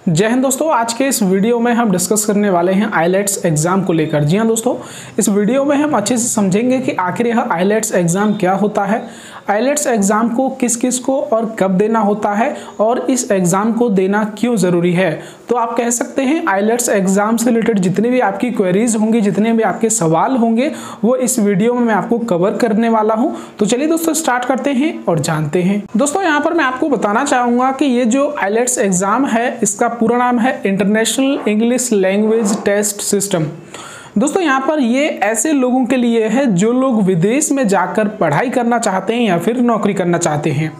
जय हिंद दोस्तों, आज के इस वीडियो में हम डिस्कस करने वाले हैं आईलेट्स एग्जाम को लेकर। जी हां दोस्तों, इस वीडियो में हम अच्छे से समझेंगे कि आखिर यह आईलेट्स एग्जाम क्या होता है, आईलेट्स एग्जाम को किस किस को और कब देना होता है और इस एग्जाम को देना क्यों ज़रूरी है। तो आप कह सकते हैं आईलेट्स एग्जाम से रिलेटेड जितनी भी आपकी क्वेरीज होंगी, जितने भी आपके सवाल होंगे, वो इस वीडियो में मैं आपको कवर करने वाला हूं। तो चलिए दोस्तों स्टार्ट करते हैं और जानते हैं। दोस्तों यहाँ पर मैं आपको बताना चाहूँगा कि ये जो आईलेट्स एग्जाम है इसका पूरा नाम है International English Language Test System. दोस्तों यहाँ पर ये ऐसे लोगों के लिए है जो लोग विदेश में जाकर पढ़ाई करना चाहते हैं या फिर नौकरी करना चाहते हैं।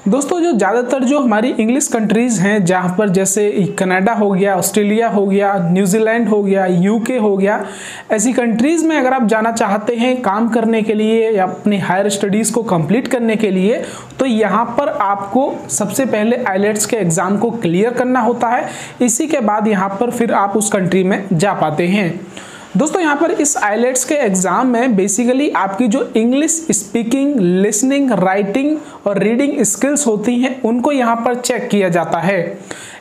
दोस्तों जो ज़्यादातर जो हमारी इंग्लिश कंट्रीज़ हैं, जहाँ पर जैसे कनाडा हो गया, ऑस्ट्रेलिया हो गया, न्यूजीलैंड हो गया, यूके हो गया, ऐसी कंट्रीज़ में अगर आप जाना चाहते हैं काम करने के लिए या अपनी हायर स्टडीज़ को कंप्लीट करने के लिए, तो यहाँ पर आपको सबसे पहले आईलेट्स के एग्ज़ाम को क्लियर करना होता है। इसी के बाद यहाँ पर फिर आप उस कंट्री में जा पाते हैं। दोस्तों यहाँ पर इस आईलेट्स के एग्जाम में बेसिकली आपकी जो इंग्लिश स्पीकिंग, लिसनिंग, राइटिंग और रीडिंग स्किल्स होती हैं उनको यहाँ पर चेक किया जाता है।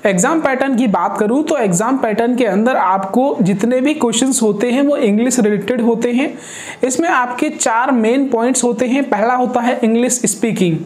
एग्जाम पैटर्न की बात करूँ तो एग्जाम पैटर्न के अंदर आपको जितने भी क्वेश्चंस होते हैं वो इंग्लिश रिलेटेड होते हैं। इसमें आपके 4 मेन पॉइंट्स होते हैं। पहला होता है इंग्लिश स्पीकिंग।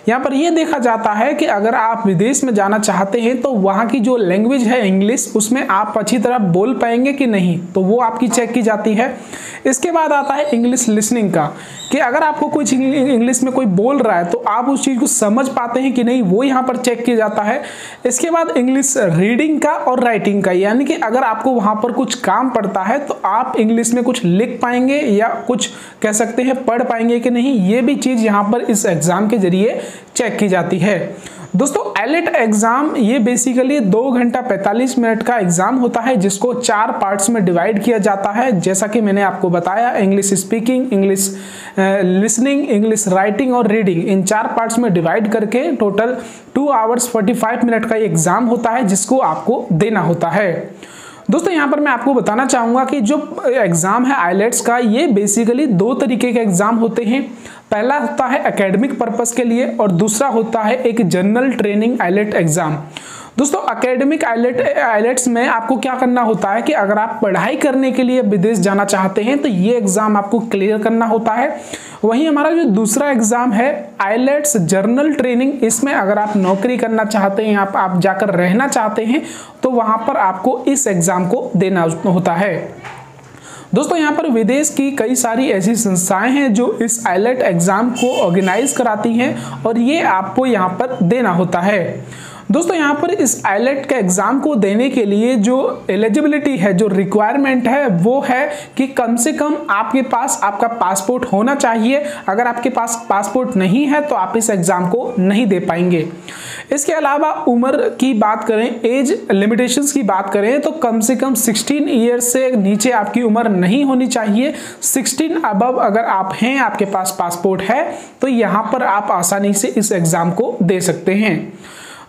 यहाँ पर यह देखा जाता है कि अगर आप विदेश में जाना चाहते हैं तो वहाँ की जो लैंग्वेज है इंग्लिश, उसमें आप अच्छी तरह बोल पाएंगे कि नहीं, तो वो आपकी चेक की जाती है। इसके बाद आता है इंग्लिश लिसनिंग का, कि अगर आपको कुछ इंग्लिश में कोई बोल रहा है तो आप उस चीज़ को समझ पाते हैं कि नहीं, वो यहाँ पर चेक किया जाता है। इसके बाद इंग्लिश रीडिंग का और राइटिंग का, यानी कि अगर आपको वहाँ पर कुछ काम पड़ता है तो आप इंग्लिश में कुछ लिख पाएंगे या कुछ कह सकते हैं पढ़ पाएंगे कि नहीं, ये भी चीज़ यहाँ पर इस एग्ज़ाम के जरिए चेक की जाती है। दोस्तों आईलेट एग्जाम ये बेसिकली 2 घंटा 45 मिनट का एग्जाम होता है, जिसको 4 पार्ट्स में डिवाइड किया जाता है। जैसा कि मैंने आपको बताया, English speaking, English listening, English writing और रीडिंग, इन 4 पार्ट्स में डिवाइड करके टोटल 2 आवर्स 45 मिनट का एग्जाम होता है, जिसको आपको देना होता है। दोस्तों यहाँ पर मैं आपको बताना चाहूँगा कि जो एग्ज़ाम है आईलेट्स का, ये बेसिकली 2 तरीके के एग्ज़ाम होते हैं। पहला होता है एकेडमिक पर्पस के लिए और दूसरा होता है एक जनरल ट्रेनिंग आईलेट एग्ज़ाम। दोस्तों एकेडमिक आईलेट्स में आपको क्या करना होता है कि अगर आप पढ़ाई करने के लिए विदेश जाना चाहते हैं तो ये एग्ज़ाम आपको क्लियर करना होता है। वहीं हमारा जो दूसरा एग्ज़ाम है आईलेट्स जर्नल ट्रेनिंग, इसमें अगर आप नौकरी करना चाहते हैं, आप जाकर रहना चाहते हैं, तो वहाँ पर आपको इस एग्ज़ाम को देना होता है। दोस्तों यहाँ पर विदेश की कई सारी ऐसी संस्थाएं हैं जो इस आईलेट एग्ज़ाम को ऑर्गेनाइज कराती हैं और ये आपको यहाँ पर देना होता है। दोस्तों यहाँ पर इस आईलेट के एग्ज़ाम को देने के लिए जो एलिजिबिलिटी है, जो रिक्वायरमेंट है, वो है कि कम से कम आपके पास आपका पासपोर्ट होना चाहिए। अगर आपके पास पासपोर्ट नहीं है तो आप इस एग्ज़ाम को नहीं दे पाएंगे। इसके अलावा उम्र की बात करें, एज लिमिटेशंस की बात करें, तो कम से कम 16 ईयर्स से नीचे आपकी उम्र नहीं होनी चाहिए। 16 अबव अगर आप हैं, आपके पास पासपोर्ट है, तो यहाँ पर आप आसानी से इस एग्ज़ाम को दे सकते हैं।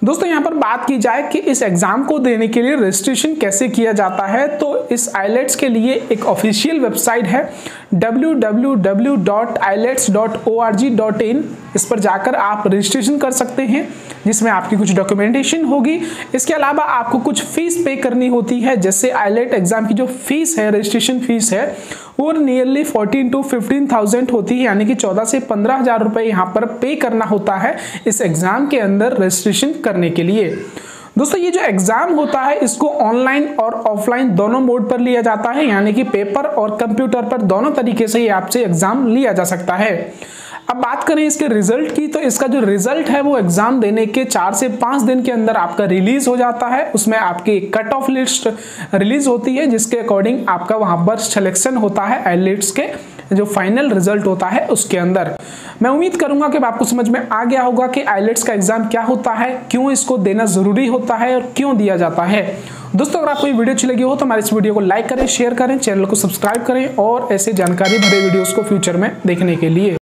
दोस्तों यहाँ पर बात की जाए कि इस एग्ज़ाम को देने के लिए रजिस्ट्रेशन कैसे किया जाता है, तो इस आईलेट्स के लिए एक ऑफिशियल वेबसाइट है www.ilets.org.in। इस पर जाकर आप रजिस्ट्रेशन कर सकते हैं, जिसमें आपकी कुछ डॉक्यूमेंटेशन होगी। इसके अलावा आपको कुछ फीस पे करनी होती है। जैसे आईलेट एग्ज़ाम की जो फीस है, रजिस्ट्रेशन फीस है, वो नियरली 14 to 15,000 होती है, यानी कि 14 से 15,000 रुपये यहाँ पर पे करना होता है इस एग्ज़ाम के अंदर रजिस्ट्रेशन करने के लिए। दोस्तों ये जो एग्ज़ाम होता है इसको ऑनलाइन और ऑफलाइन दोनों मोड पर लिया जाता है, यानी कि पेपर और कंप्यूटर पर दोनों तरीके से ये आपसे एग्ज़ाम लिया जा सकता है। अब बात करें इसके रिजल्ट की, तो इसका जो रिजल्ट है वो एग्जाम देने के 4 से 5 दिन के अंदर आपका रिलीज हो जाता है। उसमें आपकी कट ऑफ लिस्ट रिलीज होती है, जिसके अकॉर्डिंग आपका वहां पर सिलेक्शन होता है आईलेट्स के जो फाइनल रिजल्ट होता है उसके अंदर। मैं उम्मीद करूंगा कि आपको समझ में आ गया होगा कि आईलेट्स का एग्जाम क्या होता है, क्यों इसको देना जरूरी होता है और क्यों दिया जाता है। दोस्तों अगर आपको ये वीडियो अच्छी लगी हो तो हमारे इस वीडियो को लाइक करें, शेयर करें, चैनल को सब्सक्राइब करें और ऐसे जानकारी भरे वीडियोस को फ्यूचर में देखने के लिए।